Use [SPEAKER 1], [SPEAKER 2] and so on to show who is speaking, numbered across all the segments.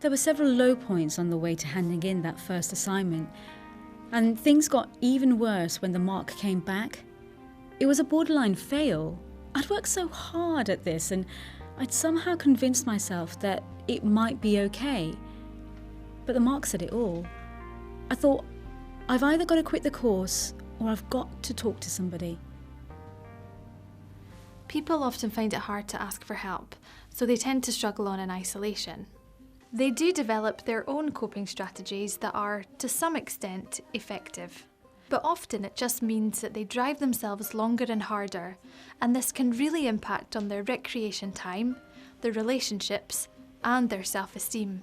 [SPEAKER 1] There were several low points on the way to handing in that first assignment, and things got even worse when the mark came back. It was a borderline fail. I'd worked so hard at this, and I'd somehow convinced myself that it might be okay. But the mark said it all. I thought, I've either got to quit the course or I've got to talk to somebody.
[SPEAKER 2] People often find it hard to ask for help, so they tend to struggle on in isolation. They do develop their own coping strategies that are, to some extent, effective. But often it just means that they drive themselves longer and harder, and this can really impact on their recreation time, their relationships, and their self-esteem.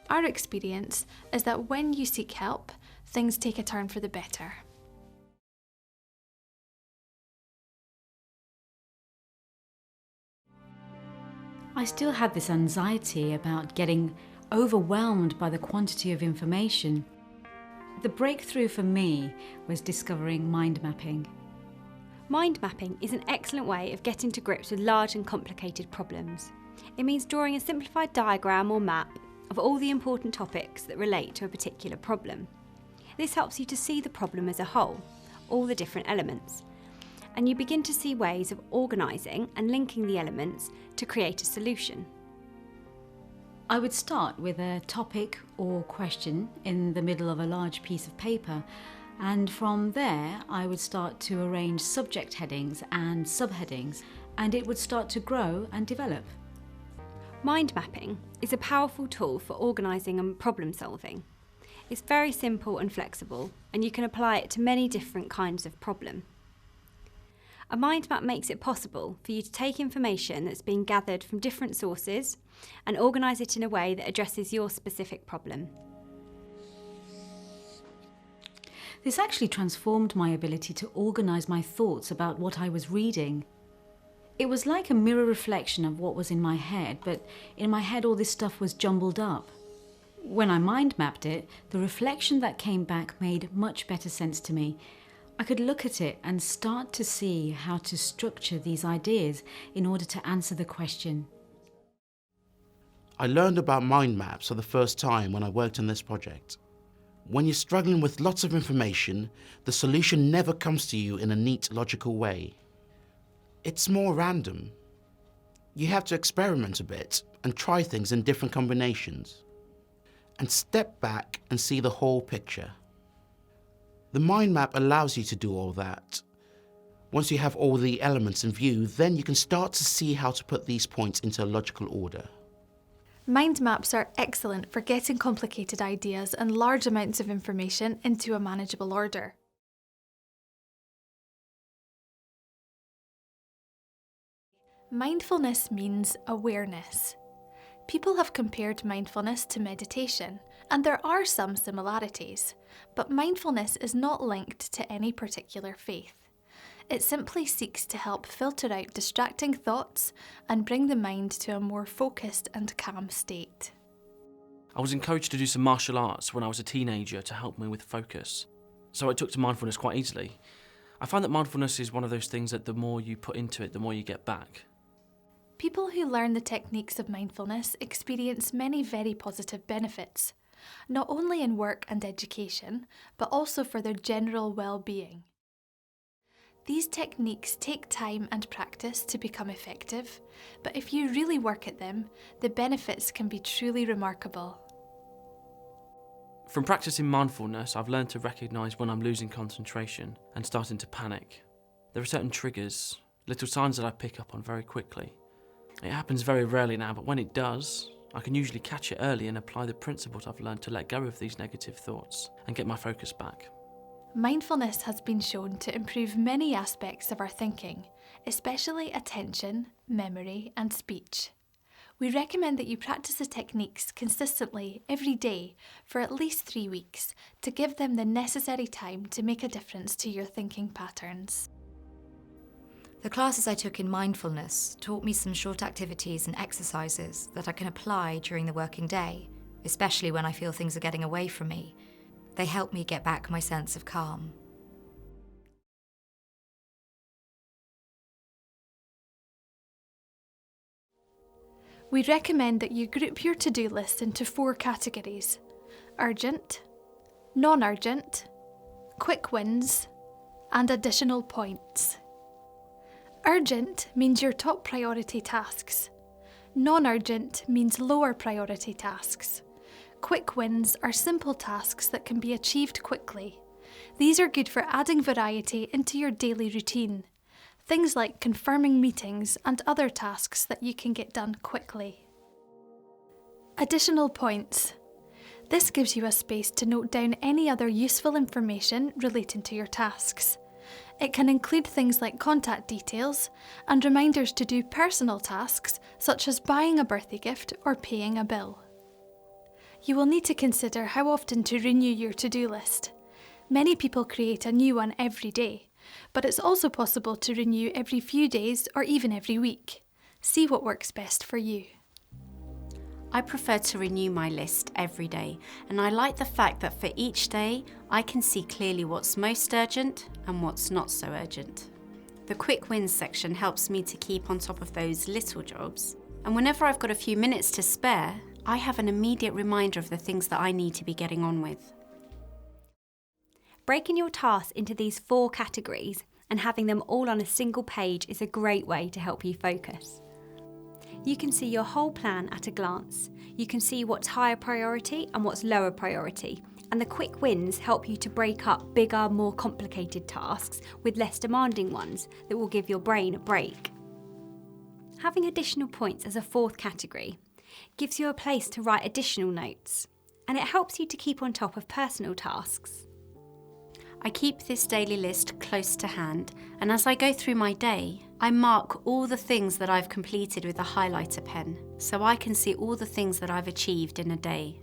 [SPEAKER 2] Our experience is that when you seek help, things take a turn for the better.
[SPEAKER 1] I still had this anxiety about getting overwhelmed by the quantity of information. The breakthrough for me was discovering mind mapping.
[SPEAKER 3] Mind mapping is an excellent way of getting to grips with large and complicated problems. It means drawing a simplified diagram or map of all the important topics that relate to a particular problem. This helps you to see the problem as a whole, all the different elements, and you begin to see ways of organising and linking the elements to create a solution.
[SPEAKER 1] I would start with a topic or question in the middle of a large piece of paper, and from there I would start to arrange subject headings and subheadings, and it would start to grow and develop.
[SPEAKER 3] Mind mapping is a powerful tool for organising and problem solving. It's very simple and flexible, and you can apply it to many different kinds of problem. A mind map makes it possible for you to take information that's been gathered from different sources and organise it in a way that addresses your specific problem.
[SPEAKER 1] This actually transformed my ability to organise my thoughts about what I was reading. It was like a mirror reflection of what was in my head, but in my head all this stuff was jumbled up. When I mind mapped it, the reflection that came back made much better sense to me. I could look at it and start to see how to structure these ideas in order to answer the question.
[SPEAKER 4] I learned about mind maps for the first time when I worked on this project. When you're struggling with lots of information, the solution never comes to you in a neat, logical way. It's more random. You have to experiment a bit and try things in different combinations, and step back and see the whole picture. The mind map allows you to do all that. Once you have all the elements in view, then you can start to see how to put these points into a logical order.
[SPEAKER 2] Mind maps are excellent for getting complicated ideas and large amounts of information into a manageable order. Mindfulness means awareness. People have compared mindfulness to meditation, and there are some similarities, but mindfulness is not linked to any particular faith. It simply seeks to help filter out distracting thoughts and bring the mind to a more focused and calm state.
[SPEAKER 5] I was encouraged to do some martial arts when I was a teenager to help me with focus, so I took to mindfulness quite easily. I find that mindfulness is one of those things that the more you put into it, the more you get back.
[SPEAKER 2] People who learn the techniques of mindfulness experience many very positive benefits, not only in work and education, but also for their general well-being. These techniques take time and practice to become effective, but if you really work at them, the benefits can be truly remarkable.
[SPEAKER 5] From practicing mindfulness, I've learned to recognise when I'm losing concentration and starting to panic. There are certain triggers, little signs that I pick up on very quickly. It happens very rarely now, but when it does, I can usually catch it early and apply the principles I've learned to let go of these negative thoughts and get my focus back.
[SPEAKER 2] Mindfulness has been shown to improve many aspects of our thinking, especially attention, memory, and speech. We recommend that you practice the techniques consistently every day for at least 3 weeks to give them the necessary time to make a difference to your thinking patterns.
[SPEAKER 6] The classes I took in mindfulness taught me some short activities and exercises that I can apply during the working day, especially when I feel things are getting away from me. They help me get back my sense of calm.
[SPEAKER 2] We recommend that you group your to-do list into 4 categories: urgent, non-urgent, quick wins, and additional points. Urgent means your top priority tasks. Non-urgent means lower priority tasks. Quick wins are simple tasks that can be achieved quickly. These are good for adding variety into your daily routine. Things like confirming meetings and other tasks that you can get done quickly. Additional points. This gives you a space to note down any other useful information relating to your tasks. It can include things like contact details and reminders to do personal tasks such as buying a birthday gift or paying a bill. You will need to consider how often to renew your to-do list. Many people create a new one every day, but it's also possible to renew every few days or even every week. See what works best for you.
[SPEAKER 3] I prefer to renew my list every day, and I like the fact that for each day I can see clearly what's most urgent and what's not so urgent. The quick wins section helps me to keep on top of those little jobs, and whenever I've got a few minutes to spare, I have an immediate reminder of the things that I need to be getting on with. Breaking your tasks into these 4 categories and having them all on a single page is a great way to help you focus. You can see your whole plan at a glance. You can see what's higher priority and what's lower priority, and the quick wins help you to break up bigger, more complicated tasks with less demanding ones that will give your brain a break. Having additional points as a 4th category gives you a place to write additional notes, and it helps you to keep on top of personal tasks. I keep this daily list close to hand, and as I go through my day, I mark all the things that I've completed with a highlighter pen, so I can see all the things that I've achieved in a day.